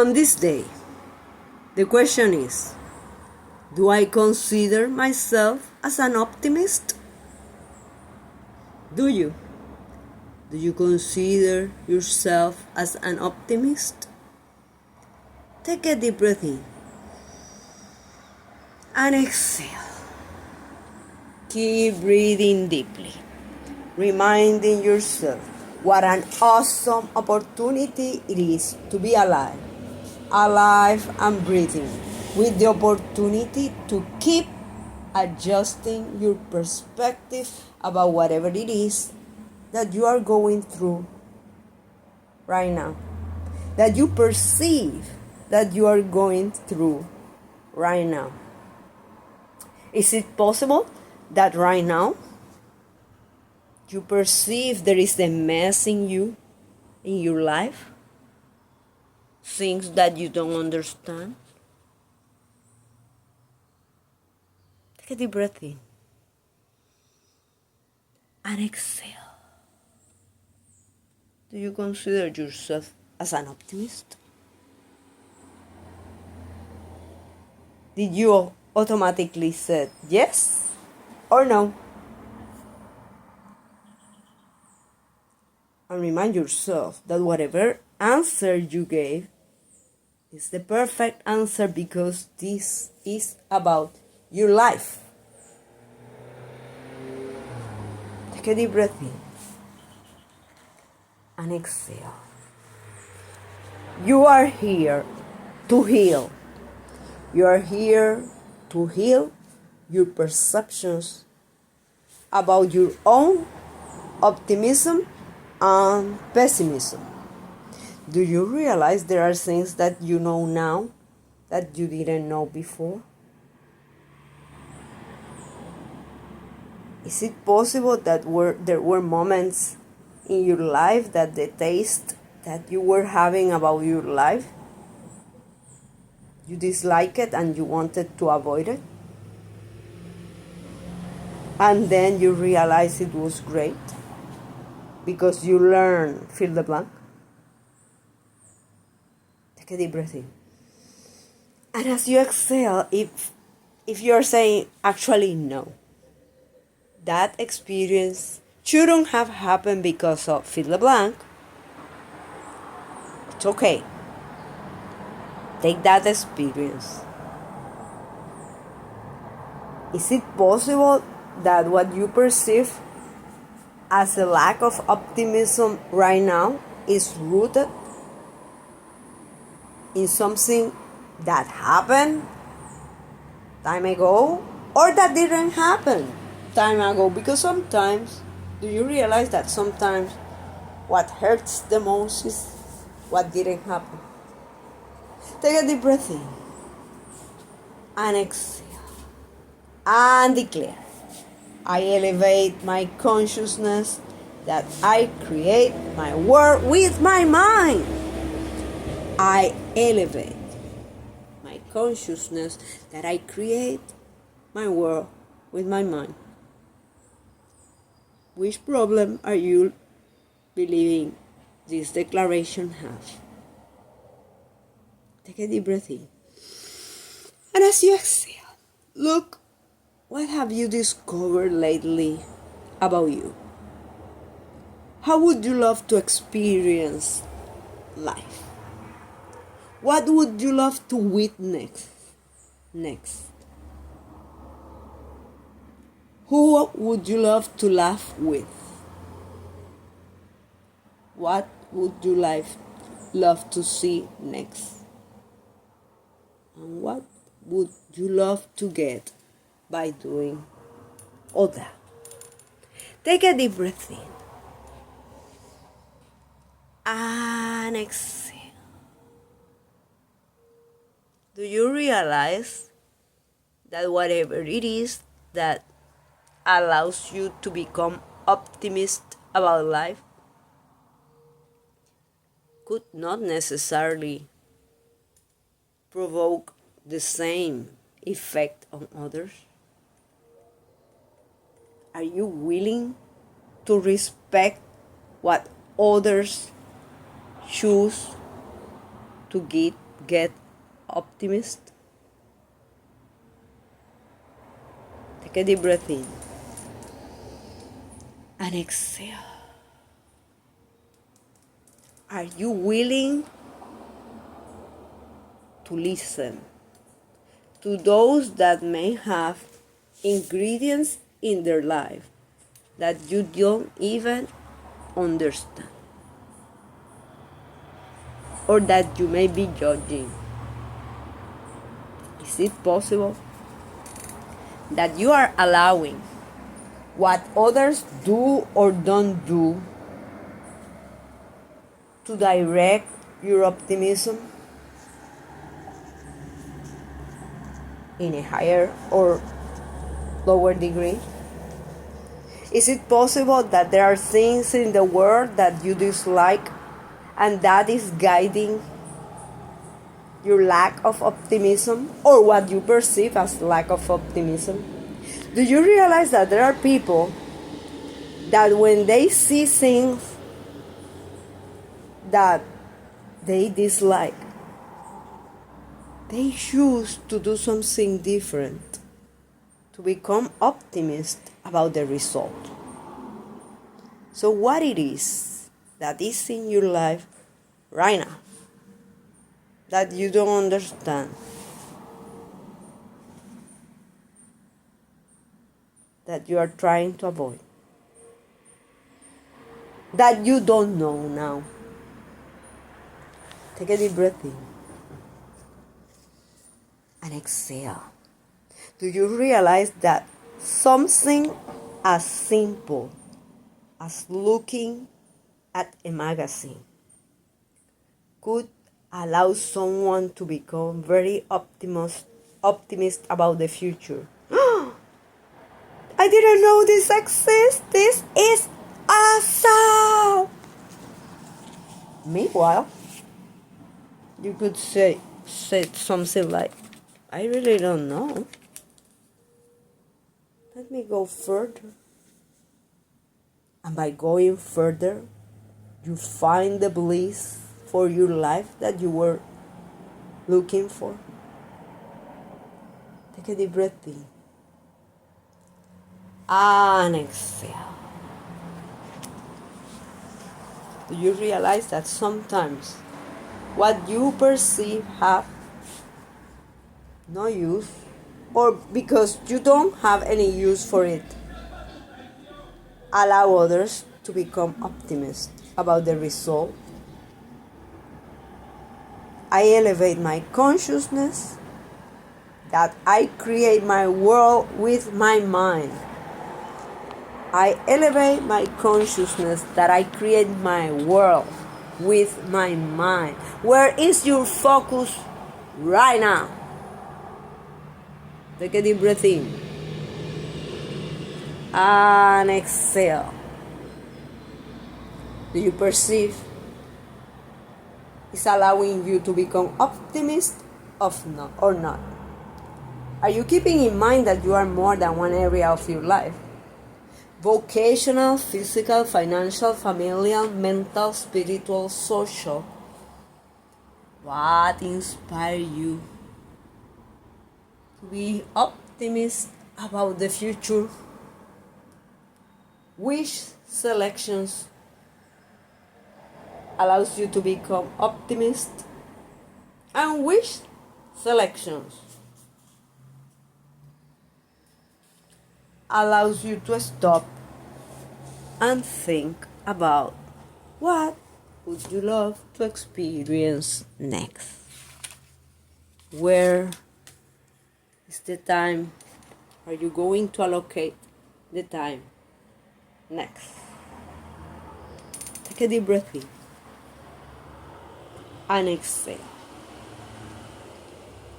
On this day, the question is, do I consider myself as an optimist? Do you? Do you consider yourself as an optimist? Take a deep breath in and exhale. Keep breathing deeply, reminding yourself what an awesome opportunity it is to be alive and breathing, with the opportunity to keep adjusting your perspective about whatever it is that you are going through right now, that you perceive that you are going through right now. Is it possible that right now you perceive there is a mess in you, in your life? Things that you don't understand? Take a deep breath in and exhale. Do you consider yourself as an optimist? Did you automatically say yes or no? And remind yourself that whatever answer you gave is the perfect answer, because this is about your life. Take a deep breath in and exhale. You are here to heal. You are here to heal your perceptions about your own optimism and pessimism. Do you realize there are things that you know now that you didn't know before? Is it possible that there were moments in your life that the taste that you were having about your life, you disliked it and you wanted to avoid it? And then you realize it was great because you learned, fill the blank. Take a deep breath in. And as you exhale, if you're saying, actually no, that experience shouldn't have happened because of fill the blank, it's okay. Take that experience. Is it possible that what you perceive as a lack of optimism right now is rooted in something that happened time ago, or that didn't happen time ago? Because sometimes, do you realize that sometimes what hurts the most is what didn't happen? Take a deep breath in and exhale and declare, I elevate my consciousness that I create my world with my mind. I elevate my consciousness that I create my world with my mind. Which problem are you believing this declaration has? Take a deep breath in. And as you exhale, look, what have you discovered lately about you? How would you love to experience life? What would you love to witness next? Who would you love to laugh with? What would you love to see next? And what would you love to get by doing all that? Take a deep breath in and exhale. Do you realize that whatever it is that allows you to become optimist about life could not necessarily provoke the same effect on others? Are you willing to respect what others choose to get optimist? Take a deep breath in and exhale. Are you willing to listen to those that may have ingredients in their life that you don't even understand, or that you may be judging? Is it possible that you are allowing what others do or don't do to direct your optimism in a higher or lower degree? Is it possible that there are things in the world that you dislike and that is guiding your lack of optimism, or what you perceive as lack of optimism? Do you realize that there are people that when they see things that they dislike, they choose to do something different to become optimist about the result? So what it is that is in your life right now that you don't understand, that you are trying to avoid, that you don't know now? Take a deep breath in and exhale. Do you realize that something as simple as looking at a magazine could allow someone to become very optimist about the future? I didn't know this exists. This is awesome. Meanwhile, you could say something like, I really don't know. Let me go further. And by going further, you find the bliss for your life that you were looking for. Take a deep breath in and exhale. Do you realize that sometimes what you perceive have no use, or because you don't have any use for it, allow others to become optimists about the result? I elevate my consciousness that I create my world with my mind. I elevate my consciousness that I create my world with my mind. Where is your focus right now? Take a deep breath in and exhale. Do you perceive it's allowing you to become optimist or not? Are you keeping in mind that you are more than one area of your life? Vocational, physical, financial, familial, mental, spiritual, social. What inspires you to be optimist about the future? Which selections allows you to become optimist, and which selections allows you to stop and think about what would you love to experience next? Where is the time? Are you going to allocate the time next? Take a deep breath in and exhale.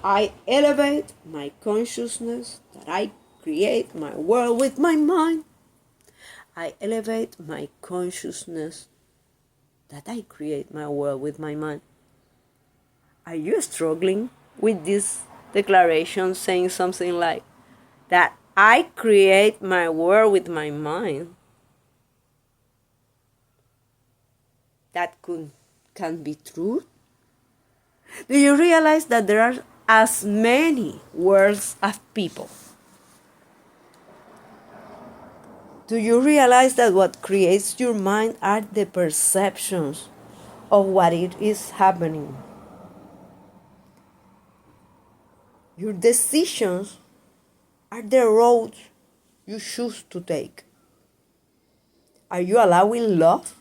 I elevate my consciousness that I create my world with my mind. I elevate my consciousness that I create my world with my mind. Are you struggling with this declaration saying something like that I create my world with my mind? That can be true. Do you realize that there are as many worlds as people? Do you realize that what creates your mind are the perceptions of what it is happening? Your decisions are the roads you choose to take. Are you allowing love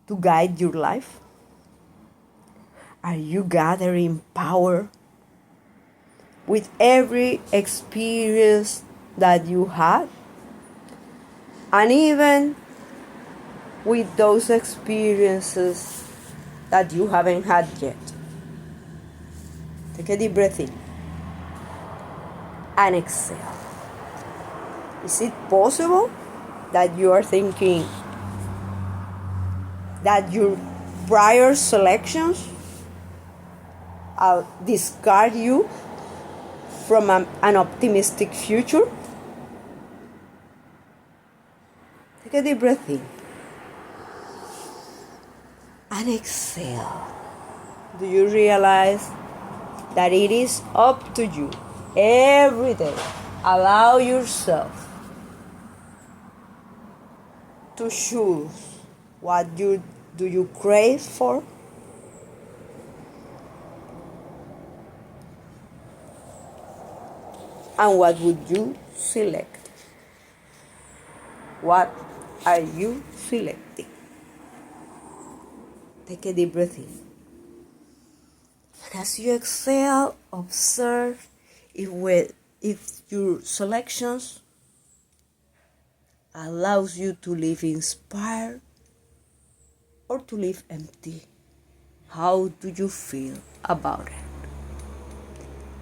to guide your life? Are you gathering power with every experience that you had? And even with those experiences that you haven't had yet. Take a deep breath in and exhale. Is it possible that you are thinking that your prior selections discard you from an optimistic future? Take a deep breath in and exhale. Do you realize that it is up to you every day? Allow yourself to choose what do you crave for? And what would you select? What are you selecting? Take a deep breath in. And as you exhale, observe if your selections allows you to live inspired or to live empty. How do you feel about it?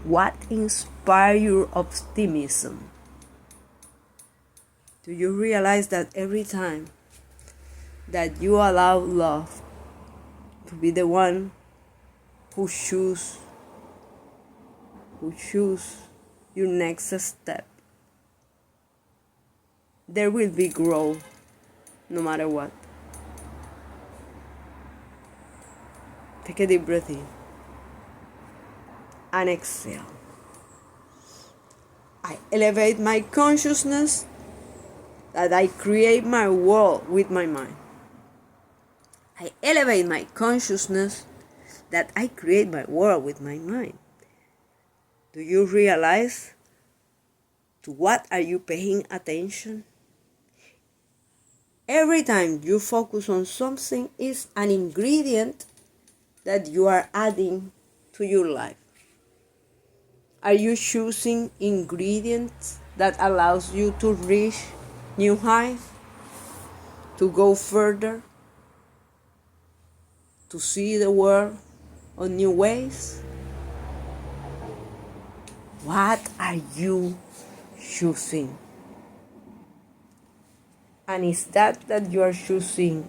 What inspires your optimism? Do you realize that every time that you allow love to be the one who choose your next step, there will be growth no matter what? Take a deep breath in and exhale. I elevate my consciousness that I create my world with my mind. I elevate my consciousness that I create my world with my mind. Do you realize to what are you paying attention? Every time you focus on something is an ingredient that you are adding to your life. Are you choosing ingredients that allows you to reach new heights, to go further, to see the world in new ways? What are you choosing? And is that you are choosing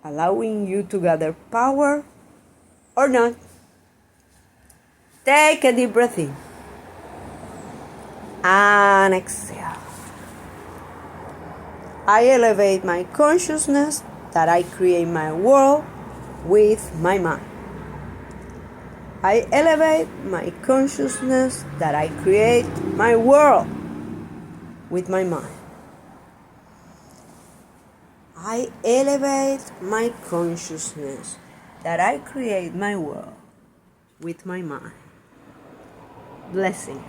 allowing you to gather power or not? Take a deep breath in and exhale. I elevate my consciousness that I create my world with my mind. I elevate my consciousness that I create my world with my mind. I elevate my consciousness that I create my world with my mind. Blessings.